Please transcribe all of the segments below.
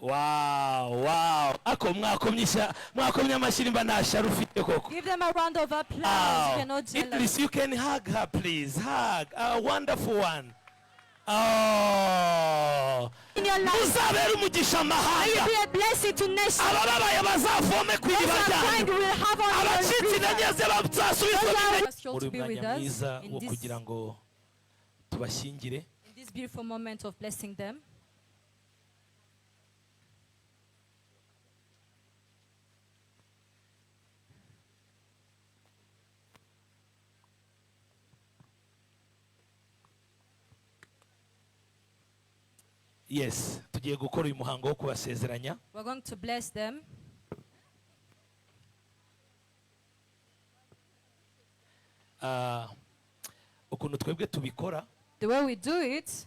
Wow. Ako mwakomye amashyi mba ntashyara ufite koko. Give them a round of applause. You cannot jealous. Idrissa, you can hug her, please. Hug. A wonderful one. In your life, Muzabere umugisha amahanga. be a blessing to nations. Abababaye bazavome ku iriba ryanyu. Will have on Abacitse intege bazasubizwa to be with us wo kugira ngo tubashyingire. in this beautiful moment of blessing them. Yes, tugiye gukora uyu muhango wo kubasezeranya. We're going to bless them. Ukuntu twebwe tubikora, The way we do it,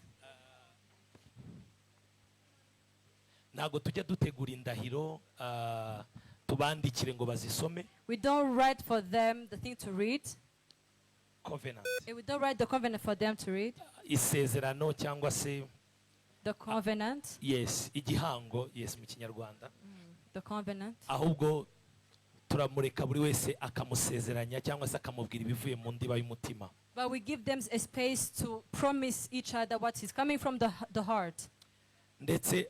ntago tujya dutegura indahiro tubandikire ngo bazisome. we don't write for them the thing to read. Covenant. We don't write the covenant for them to read. Isezerano cyangwa se The covenant. yes, igihango, yes mu Kinyarwanda. The covenant. Ahubwo turamureka buri wese akamusezeranya cyangwa se akamubwira ibivuye mu ndiba y'umutima. But we give them a space to promise each other what is coming from the heart. Ndetse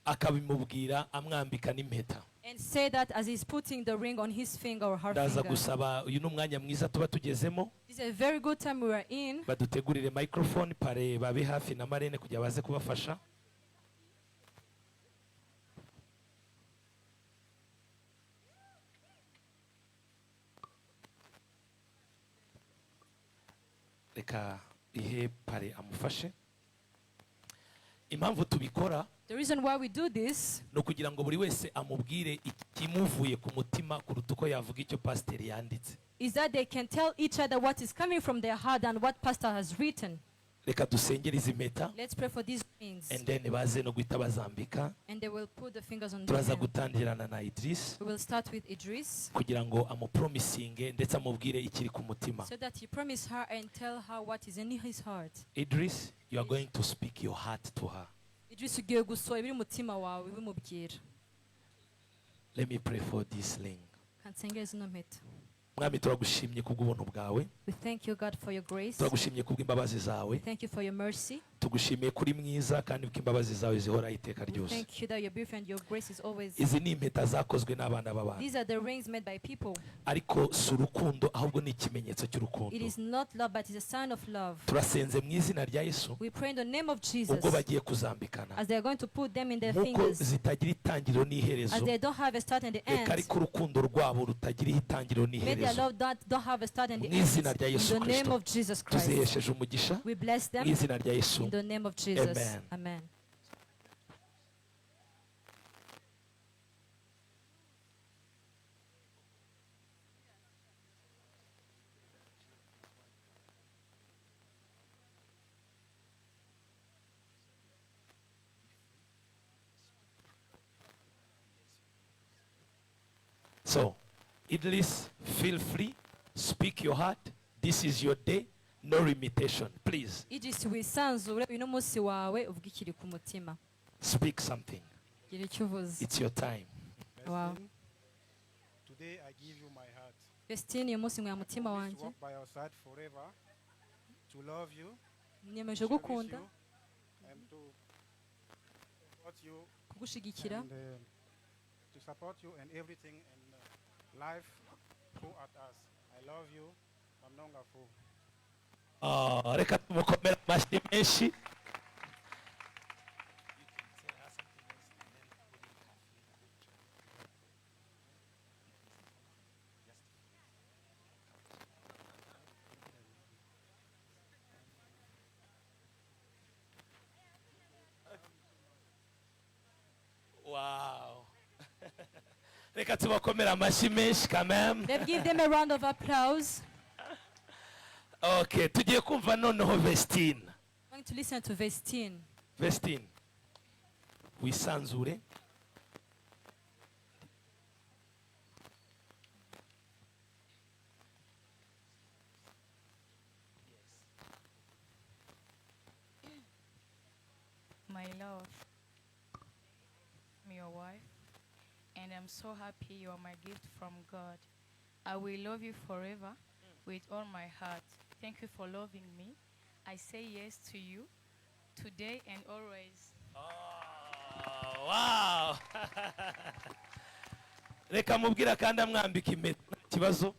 akabimubwira amwambika n'impeta. And say that as he's putting the ring on his finger or her Ndaza finger. gusaba uyu n'umwanya mwiza tuba tugezemo. This is a very good time we are in. Badutegurire microphone pare babe hafi na Marene kugira baze kubafasha. Reka ihe pare amufashe. Impamvu tubikora The reason why we do this no kugira ngo buri wese amubwire ikimuvuye ku mutima kuruta uko yavuga icyo pastor yanditse. is that they can tell each other what is coming from their heart and what pastor has written. Reka dusengere izi mpeta Let's pray for these rings. and then baze no guhita bazambika. And they will put the fingers on their Turaza hand. gutangirana na Idrissa We will start with Idris kugira ngo amupromisinge ndetse amubwire ikiri ku mutima. so that he promise her and tell her what is in his heart. Idrissa, you are going to speak your heart to her. Idris ugiye gusohora ibiri mutima wawe bimubwira. Let me pray for this ring. Kansengere zino mpeta. Mwami turagushimye kubw'ubuntu bwawe. We thank you, God, for your grace. Turagushimye kubw'imbabazi We zawe. thank you for your mercy. Tugushimiye kuri mwiza kandi bw'imbabazi zawe zihoraho iteka We ryose. thank you that your beauty and your grace is always. Izi ni impeta zakozwe n'abana b'abantu. These are the rings made by people. Ariko si urukundo ahubwo ni ikimenyetso It cy'urukundo. is not love, but it is a sign of love. Turasenze mu izina rya Yesu We pray in the name of Jesus ubwo bagiye kuzambikana. as they are going to put them in their Nk'uko fingers, zitagira itangiriro as n'iherezo. they don't have a start and the Reka end. ariko urukundo rwabo rutagira itangiriro May their n'iherezo. love don't have a start and the Mu end. izina rya In Yesu the name Kristo. of Jesus Christ. Tuzihesheje umugisha We bless them mu izina rya Yesu. in the name of Jesus. Amen. Amen. So, Idrissa, feel free, speak your heart. This is your day, no limitation. Please, Idris wisanzure uyu munsi wawe uvuga ikiri ku mutima. speak something. Gira icyo uvuze. It's your time. Wow. Today I give you my heart. Vestina uyu munsi nkwiye umutima To wanjye. walk by your side forever, to love you, Niyemeje cherish gukunda, you, and to support you, kugushigikira, and to support you in everything in life throughout us. I love you. I'm Nongafu. Reka tumukomere amashyi menshi. Wow. Reka tubakomere amashyi menshi quand même. Let's give them a round of applause. Okay, tugiye kumva noneho Vestina. I'm going to listen to Vestina. Vestina, wisanzure. My love, I'm your wife, and I'm so happy you are my gift from God. I will love you forever with all my heart. Thank you for loving me. I say yes to you today and always. Oh, wow. Reka mubwira kandi amwambika impeta kibazo.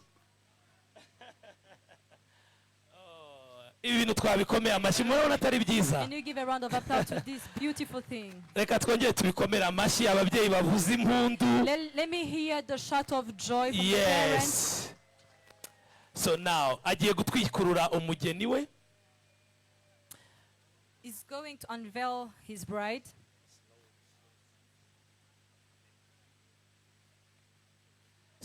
Ibintu twabikomera amashyi murabona atari byiza. Can you give a round of applause to this beautiful thing? Reka twongere tubikomera amashyi ababyeyi bavuza impundu. Let me hear the shout of joy from the parents. Yes. So now agiye gutwikurura umugeni we. He's going to unveil his bride.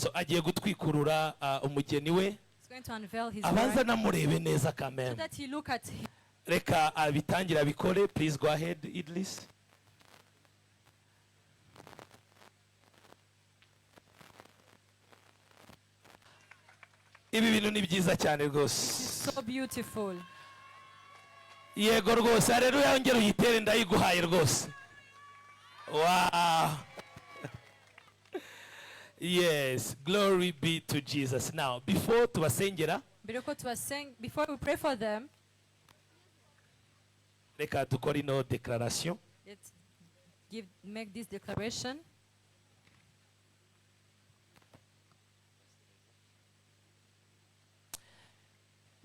So agiye gutwikurura umugeni we. He's going to unveil his Abanza bride namurebe neza so kamera. that he look at him. Reka abitangira bikore. Please go ahead, Idrissa. Ibi bintu ni byiza cyane rwose. So beautiful. Yego rwose haleluya yongera uyitere ndayiguhaye rwose. Wow. Yes, glory be to Jesus. Now, before tubasengera, Before we pray for them, reka dukore ino declaration. let's make this declaration.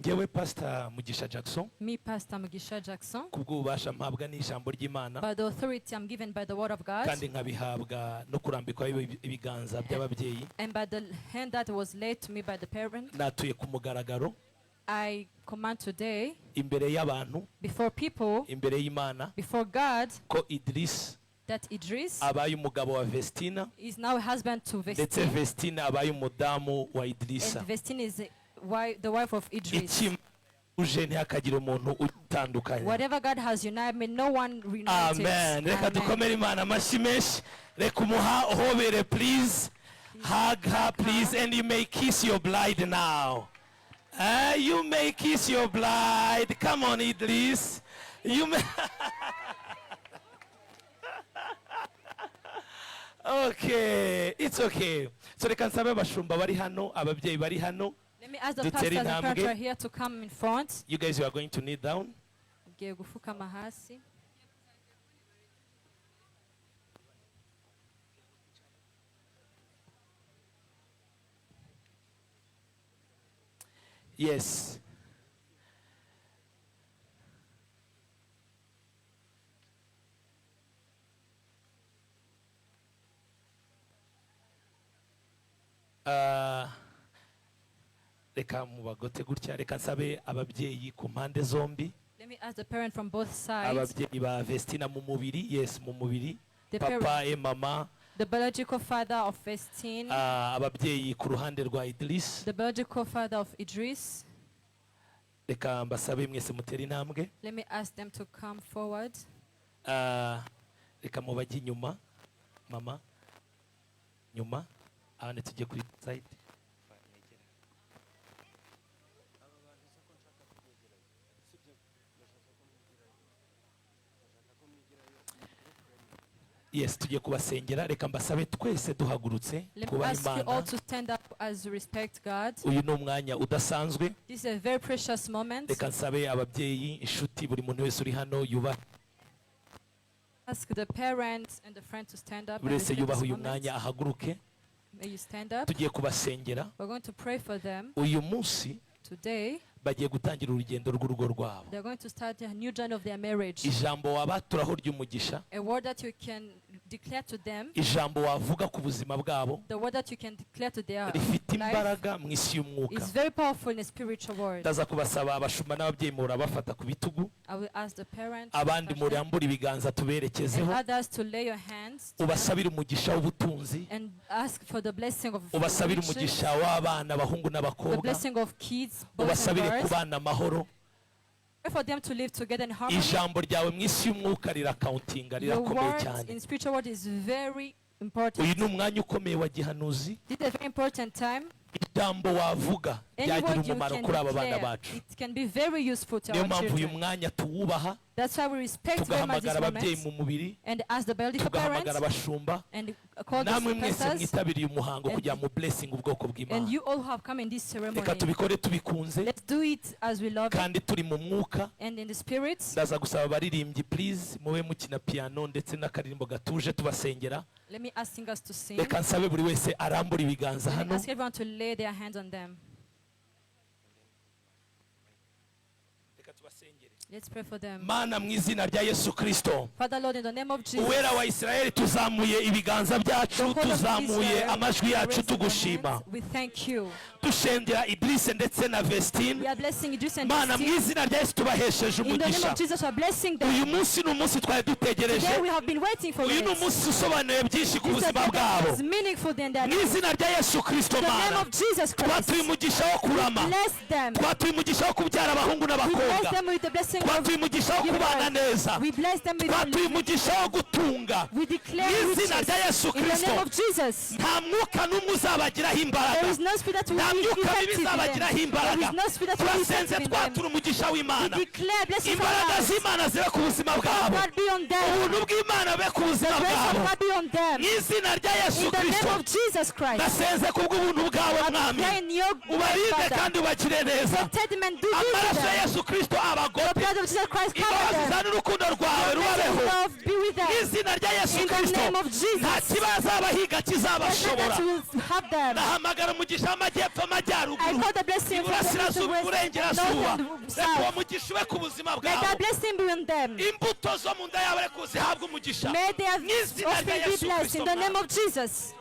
Ngewe Pastor Mugisha Jackson, Me, Pastor Mugisha Jackson, kubw'ububasha mpabwa n'ijambo ry'Imana, by the authority I'm given by the word of God, kandi nkabihabwa no kurambikwa ibiganza by'ababyeyi, and by the hand that was laid to me by the parent, natuye ku mugaragaro I command today, imbere y'abantu, before people, imbere y'Imana, before God, ko Idrissa that Idris abaye umugabo wa Vestina, is now a husband to ndetse Vestina, Vestina abaye umudamu wa Idrissa. and Vestina is the wife of Idris. Iki uje ntihakagira umuntu utandukanye. Whatever God has united, may no one reunite it. Amen. Reka Amen. dukomere Imana amashyi menshi. Reka umuha uhobere please. Hug her please, and you may kiss your bride now. You may kiss your bride. Come on, Idris. You may. Okay, it's okay. So reka nsabe abashumba bari hano, ababyeyi bari hano. Let me ask the Dutere pastors and intambwe. parents are here to come in front. You guys, you are going to kneel down. Ugiye gufukama hasi. Yes. Reka mubagote gutya, reka nsabe ababyeyi ku mpande zombi, Let me ask the parent from both sides. ababyeyi ba Vestina mu mubiri, yes mu mubiri, The papa et mama, The biological father of Vestine, ababyeyi ku ruhande rwa Idrissa, the biological father of Idris. reka mbasabe mwese mutera intambwe, Let me ask them to come forward. reka mubajye inyuma, mama, nyuma, abane tujye kuri side. Yes, tugiye kubasengera, reka mbasabe twese duhagurutse Let me kubaha ask you all Imana. to stand up as you respect God. Uyu ni umwanya udasanzwe, This is a very precious moment. reka nsabe ababyeyi, inshuti, buri muntu wese uri hano yubahe, Ask the parents and the friends to stand up. buri and wese respect yubahe this uyu moment. mwanya ahaguruke. May you stand up. Tugiye kubasengera. We're going to pray for them. Uyu munsi Today, bagiye gutangira urugendo rw'urugo rwabo. they're going to start a new journey of their marriage. Ijambo wabaturaho ry'umugisha, A word that you can declare to them, ijambo wavuga ku buzima bwabo, the word that you can declare to their rifite life imbaraga mu isi y'umwuka. is very powerful in a spiritual word. Ndaza kubasaba abashumba n'ababyeyi murabafata ku bitugu, I will ask the parents abandi touch them, murambura ibiganza and tuberekezeho, others to lay your hands to them ubasabire umugisha w'ubutunzi, and ask for the blessing of ubasabire riches, umugisha w'abana abahungu the n'abakobwa, blessing of kids, boys and ubasabire girls. kubana amahoro. Pray for them to live together in harmony. Ijambo ryawe mu isi y'umwuka rirakawuntinga, Your rirakomeye word cyane. in spiritual word is very Uyu important. ni umwanya ukomeye wa gihanuzi. This is a very important time. Ijambo wavuga Any ryagira word you umumaro can kuri aba bana declare, bacu. it can be very useful to Niyo our mpamvu uyu children. mwanya tuwubaha, That's why we respect very much this tugahamagara ababyeyi moment mu mubiri, and ask the biological parents tugahamagara abashumba, and call namwe the mwese pastors mwitabiriye umuhango kugira mu blessing ubwoko and bw'Imana. you all have come in this ceremony. Reka tubikore tubikunze Let's do it as we love it kandi turi mu mwuka. and in the spirit. Ndaza gusaba abaririmbyi please mube mukina piano ndetse n'akaririmbo gatuje tubasengera. Let me ask singers to sing. Reka nsabe buri wese arambura ibiganza Let me hano. ask everyone to lay their hands on them. Reka tubasengere. Let's pray for them. Mana mu izina rya Yesu Kristo, Father Lord, in the name of Jesus, uwera wa Isirayeli, tuzamuye ibiganza byacu, the whole of tuzamuye Israel, amajwi yacu raise their tugushima. hands. We thank you. Dushendera Idrissa ndetse na Vestina. We are blessing Idrissa and Mana mu Christine. izina rya Yesu tubahesheje In the name umugisha. of Jesus, we are blessing Uyu them. munsi ni umunsi twari dutegereje. Today we have been waiting for Uyu ni it. umunsi usobanuye byinshi ku This is a buzima day that bwabo. is meaningful in their Mu lives. izina rya Yesu Kristo, In the name Mana of Jesus Christ, twatuye umugisha wo kurama, bless them. twatuye umugisha wo kubyara abahungu We bless n'abakobwa, them with the blessing of twatuye umugisha wo kubana neza, We bless them with twatuye the umugisha wo gutunga. We declare Mu riches izina rya Yesu in the name Kristo, of Jesus. nta mwuka n'umwe uzabagiraho There imbaraga, is no spirit that will nta be myuka mibi effective in izabagiraho them. There imbaraga. is no spirit that will be Turasenze effective in them. twatura umugisha We w'Imana, declare blessings from imbaraga God. z'Imana zibe ku buzima bwabo, God be on them. ubuntu bw'Imana bube ku The buzima grace bwabo. of God be on them. Mu izina rya Yesu In the name Kristo, of Jesus Christ. ndasenze kubw'ubuntu bwawe Mwami, Pray in your ubarinde Father. kandi ubagire neza. Protect them and do good to Amaraso ya them. Yesu Kristo The abagote, blood of Jesus Christ cover imbabazi them. zana urukundo rwawe Blessing rubabeho. love be with them. Mu izina rya Yesu In the Kristo, name of Jesus. nta kibazo abahiga Blessing kizabashobora. that will have them. Ndahamagara umugisha w'amajyepfo, I amajyaruguru, call the blessing from the east, the iburasirazuba, west, iburengerazuba. north and Reka uwo south. mugisha ube ku buzima Let bwabo. that blessing be on them. Imbuto zo mu nda yawe reka uzihabwe umugisha. May their Mu izina rya offspring be Yesu blessed Kristo, in the name Mwami. of Jesus.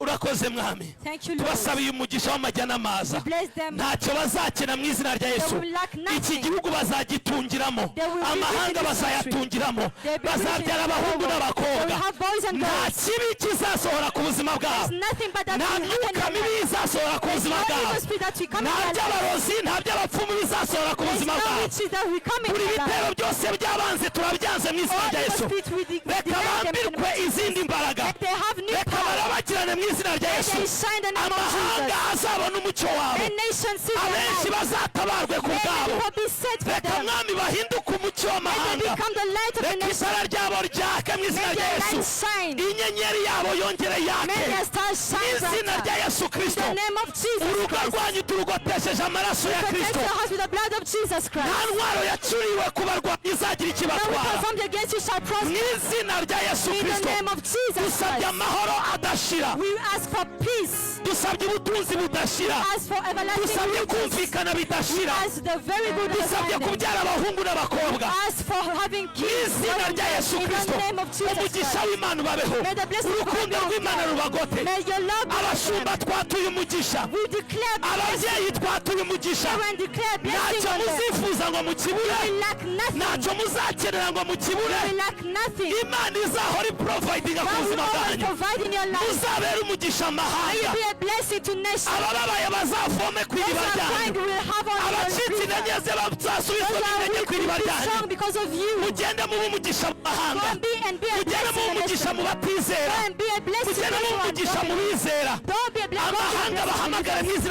Urakoze Mwami, Thank you, Lord. tubasabiye umugisha w'amajya n'amaza. Bless them. Ntacyo bazakena mu izina rya Yesu. will lack nothing. Iki gihugu bazagitungiramo, They will be rich in amahanga this bazayatungiramo, They will be rich in bazabyara this abahungu country. They n'abakobwa. will have boys and Nta girls. kibi kizasohora ku buzima bwabo, There's nothing but that nta will happen myuka in mibi their life. izasohora ku There's buzima no bwabo, evil spirit that will come nta in their life. by'abarozi, nta by'abapfumu bizasohora ku There's buzima no bwabo. witches that will come in Buri their bitero life. byose by'abanzi turabyanze mu izina All rya evil Yesu. spirits we Reka deny them in the bambirwe name of izindi mbaraga, Let they have new reka power. barabakirane mu izina rya Let Yesu. they shine the name of Amahanga Jesus. azabona umucyo wabo, Let nations see their abenshi light. bazatabarwe ku Let bwabo. people be set for Reka them. Mwami bahinduke umucyo Let w'amahanga, them become the light of the reka nation. itara ryabo ryake mu izina Let rya their Yesu. light shine. Inyenyeri yabo yongere Let yake their stars mu shine izina rya brighter. Yesu In Kristo. the name of Jesus Urugo Christ. rwanyu turugotesheje amaraso ya Protect Kristo. your house with the blood of Jesus Nta Christ. ntwaro yacuriwe ku barwanyi izagira No ikibatwara. weapon formed against you shall Mu prosper. izina rya Yesu In the Kristo, name of Jesus dusabye Christ. amahoro adashira, We ask for peace. dusabye ubutunzi budashira, Ask for everlasting dusabye riches. kumvikana bidashira, Ask the very good dusabye understanding. kubyara abahungu n'abakobwa. Ask for having Mu kids. izina rya Yesu In Kristo, the name of Jesus umugisha Christ. w'Imana ubabeho, May the blessing of God urukundo be on rw'Imana them. rubagote. May your love be on Abashumba them. twatuye umugisha, We declare blessing. ababyeyi twatuye umugisha. And declare blessing Ntacyo on them. muzifuza ngo mukibure, We lack nothing. ntacyo muzakenera ngo mukibure. We lack nothing. Imana izahora iprovidinga ku God will buzima always bwanyu. provide in your life. Muzabere umugisha May amahanga, you be a blessing to nations. abababaye bazavome ku Those iriba who are crying ryanyu, will have on your abacitse river. intege ze bazasubizwa Those who are n'intege weak ku iriba will be ryanyu. strong because of you. Mugende mube umugisha mu Go mahanga, and be a mugende blessing mube in the umugisha mu nation. batizera, Go and be a blessing to mugende mube everyone. umugisha mu bizera. Don't be a blessing. Amahanga bahamagara mu izina